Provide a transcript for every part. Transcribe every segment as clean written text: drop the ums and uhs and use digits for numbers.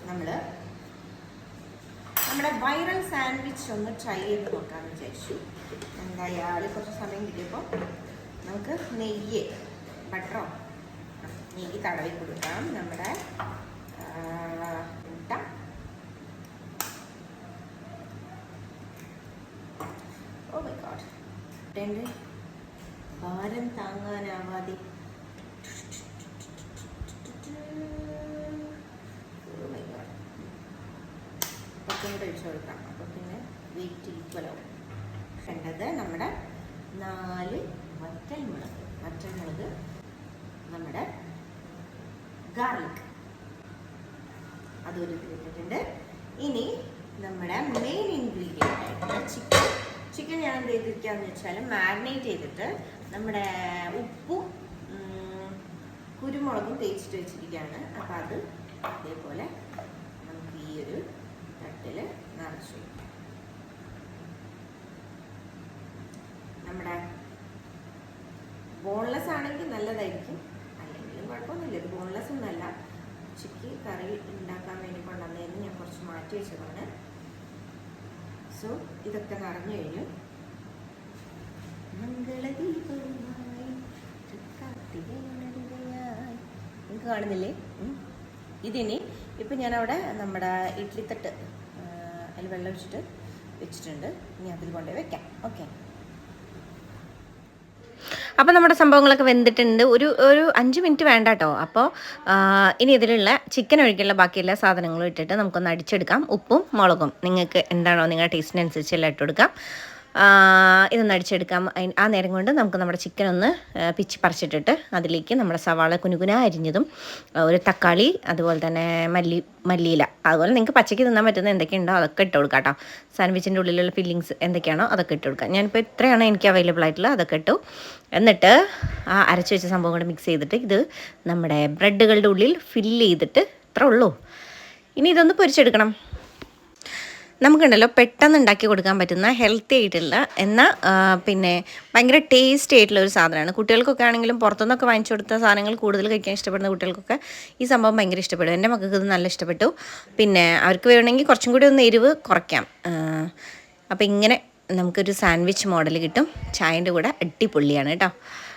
നമ്മൾ നമ്മുടെ viral sandwich ഒന്ന് ട്രൈ ചെയ്ത് നോക്കാമെന്ന് വിചാരിച്ചു. എന്തായാലും കുറച്ച് സമയം കിട്ടിയപ്പോൾ നമുക്ക് ബട്ടറോ നെയ്യ് തടവി കൊടുക്കാം. നമ്മുടെ മുട്ട ഓ മൈ ഗോഡ് എൻ്റെ ഭാരം താങ്ങാനാവാതെ കുറച്ചും കൂടെ ഒഴിച്ചു കൊടുക്കാം. അപ്പോൾ പിന്നെ വെയിറ്റ് ഈക്വലാവും. വേണ്ടത് നമ്മുടെ 4 വറ്റൽമുളക്, നമ്മുടെ ഗാർലിക് അതൊരു ഇട്ടിട്ടുണ്ട്. ഇനി നമ്മുടെ മെയിൻ ഇൻഗ്രീഡിയൻ്റ് ആയിട്ടുള്ള ചിക്കൻ ഞാൻ എന്ത് ചെയ്തിരിക്കുകയെന്ന് വെച്ചാൽ മാരിനേറ്റ് ചെയ്തിട്ട് നമ്മുടെ ഉപ്പും കുരുമുളകും തേച്ചിട്ട് വെച്ചിരിക്കുകയാണ്. അപ്പം അത് അതേപോലെ നമുക്ക് ഈ ഒരു തട്ടിൽ നിറച്ചു. നമ്മുടെ ബോൺലെസ് ആണെങ്കിൽ നല്ലതായിരിക്കും, അല്ലെങ്കിലും കുഴപ്പമൊന്നുമില്ല. ഇത് ബോൺലെസ് ഒന്നല്ല, ഉച്ചയ്ക്ക് കറി ഉണ്ടാക്കാൻ വേണ്ടി കൊണ്ടുവന്നതിന് ഞാൻ കുറച്ച് മാറ്റി വെച്ചതാണ്. സോ ഇതൊക്കെ നിറഞ്ഞു കഴിഞ്ഞു. നിങ്ങൾക്ക് കാണുന്നില്ലേ? ഇതിനി ഇപ്പം ഞാനവിടെ നമ്മുടെ ഇഡ്ഡലിത്തട്ട് അതിൽ വെള്ളം ഒഴിച്ചിട്ട് വെച്ചിട്ടുണ്ട്. ഇനി അതിൽ കൊണ്ടുപോയി വെക്കാം. ഓക്കെ, അപ്പോൾ നമ്മുടെ സംഭവങ്ങളൊക്കെ വെന്തിട്ടുണ്ട്. ഒരു 5 മിനിറ്റ് വേണ്ട കേട്ടോ. അപ്പോൾ ഇനി ഇതിലുള്ള ചിക്കൻ ഒഴിക്കുള്ള ബാക്കിയെല്ലാ സാധനങ്ങളും ഇട്ടിട്ട് നമുക്കൊന്ന് അടിച്ചെടുക്കാം. ഉപ്പും മുളകും നിങ്ങൾക്ക് എന്താണോ നിങ്ങളുടെ ടേസ്റ്റിനനുസരിച്ച് എല്ലാം ഇട്ട് കൊടുക്കാം. ഇതൊന്ന് അടിച്ചെടുക്കാം. ആ നേരം കൊണ്ട് നമുക്ക് നമ്മുടെ ചിക്കൻ ഒന്ന് പിച്ചി പറിച്ചിട്ടിട്ട് അതിലേക്ക് നമ്മുടെ സവാള കുനുകുന അരിഞ്ഞതും ഒരു തക്കാളി, അതുപോലെ തന്നെ മല്ലിയില, അതുപോലെ നിങ്ങൾക്ക് പച്ചയ്ക്ക് തിന്നാൻ പറ്റുന്ന എന്തൊക്കെയുണ്ടോ അതൊക്കെ ഇട്ട് കൊടുക്കാം കേട്ടോ. സാൻഡ്വിച്ചിൻ്റെ ഉള്ളിലുള്ള ഫില്ലിങ്സ് എന്തൊക്കെയാണോ അതൊക്കെ ഇട്ട് കൊടുക്കാം. ഞാനിപ്പോൾ ഇത്രയാണ് എനിക്ക് അവൈലബിൾ ആയിട്ടുള്ളത്, അതൊക്കെ ഇട്ടു. എന്നിട്ട് ആ അരച്ച് വെച്ച സംഭവം കൂടെ മിക്സ് ചെയ്തിട്ട് ഇത് നമ്മുടെ ബ്രെഡുകളുടെ ഉള്ളിൽ ഫില്ല് ചെയ്തിട്ട് ഇത്രേ ഉള്ളൂ. ഇനി ഇതൊന്ന് പൊരിച്ചെടുക്കണം. നമുക്കുണ്ടല്ലോ പെട്ടെന്ന് ഉണ്ടാക്കി കൊടുക്കാൻ പറ്റുന്ന ഹെൽത്തി ആയിട്ടുള്ള എന്നാൽ പിന്നെ ഭയങ്കര ടേസ്റ്റി ആയിട്ടുള്ള ഒരു സാധനമാണ്. കുട്ടികൾക്കൊക്കെ ആണെങ്കിലും പുറത്തുനിന്നൊക്കെ വാങ്ങിച്ചു കൊടുത്ത സാധനങ്ങൾ കൂടുതൽ കഴിക്കാൻ ഇഷ്ടപ്പെടുന്ന കുട്ടികൾക്കൊക്കെ ഈ സംഭവം ഭയങ്കര ഇഷ്ടപ്പെടും. എൻ്റെ മക്കൾക്ക് ഇത് നല്ല ഇഷ്ടപ്പെട്ടു. പിന്നെ അവർക്ക് വേണമെങ്കിൽ കുറച്ചും കൂടി ഒന്ന് എരിവ് കുറയ്ക്കാം. അപ്പോൾ ഇങ്ങനെ നമുക്കൊരു സാൻഡ്വിച്ച് മോഡൽ കിട്ടും. ചായൻ്റെ കൂടെ അടിപൊളിയാണ് കേട്ടോ.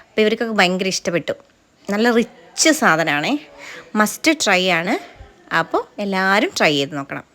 അപ്പോൾ ഇവർക്കൊക്കെ ഭയങ്കര ഇഷ്ടപ്പെട്ടു. നല്ല റിച്ച് സാധനമാണേ, മസ്റ്റ് ട്രൈ ആണ്. അപ്പോൾ എല്ലാവരും ട്രൈ ചെയ്ത് നോക്കണം.